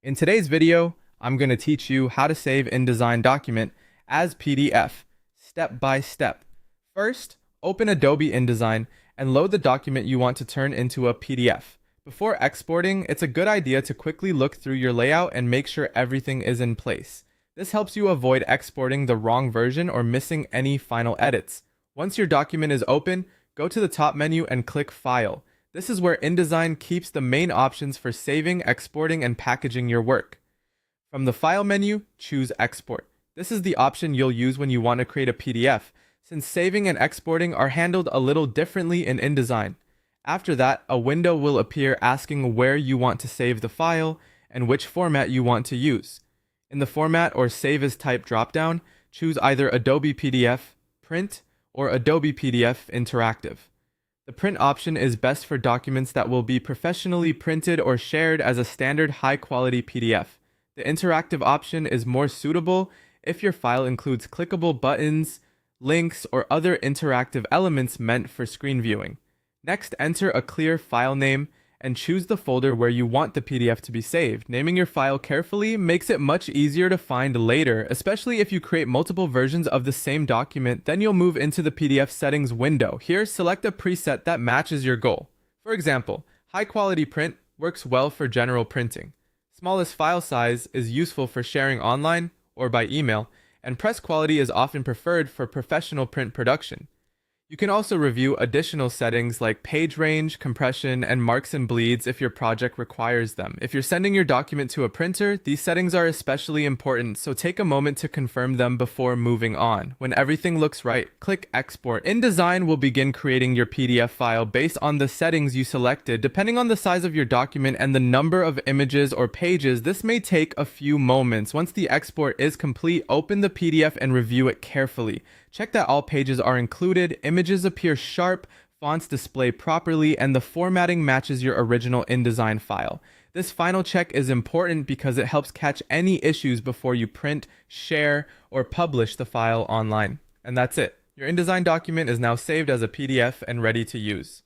In today's video, I'm going to teach you how to save InDesign document as PDF, step by step. First, open Adobe InDesign and load the document you want to turn into a PDF. Before exporting, it's a good idea to quickly look through your layout and make sure everything is in place. This helps you avoid exporting the wrong version or missing any final edits. Once your document is open, go to the top menu and click File. This is where InDesign keeps the main options for saving, exporting, and packaging your work. From the File menu, choose Export. This is the option you'll use when you want to create a PDF, since saving and exporting are handled a little differently in InDesign. After that, a window will appear asking where you want to save the file and which format you want to use. In the Format or Save as Type dropdown, choose either Adobe PDF, Print, or Adobe PDF Interactive. The print option is best for documents that will be professionally printed or shared as a standard high-quality PDF. The interactive option is more suitable if your file includes clickable buttons, links, or other interactive elements meant for screen viewing. Next, enter a clear file name and choose the folder where you want the PDF to be saved. Naming your file carefully makes it much easier to find later, especially if you create multiple versions of the same document. Then you'll move into the PDF settings window. Here, select a preset that matches your goal. For example, high quality print works well for general printing. Smallest file size is useful for sharing online or by email, and press quality is often preferred for professional print production. You can also review additional settings like page range, compression, and marks and bleeds if your project requires them. If you're sending your document to a printer, these settings are especially important, so take a moment to confirm them before moving on. When everything looks right, click Export. InDesign will begin creating your PDF file based on the settings you selected. Depending on the size of your document and the number of images or pages, this may take a few moments. Once the export is complete, open the PDF and review it carefully. Check that all pages are included, images appear sharp, fonts display properly, and the formatting matches your original InDesign file. This final check is important because it helps catch any issues before you print, share, or publish the file online. And that's it. Your InDesign document is now saved as a PDF and ready to use.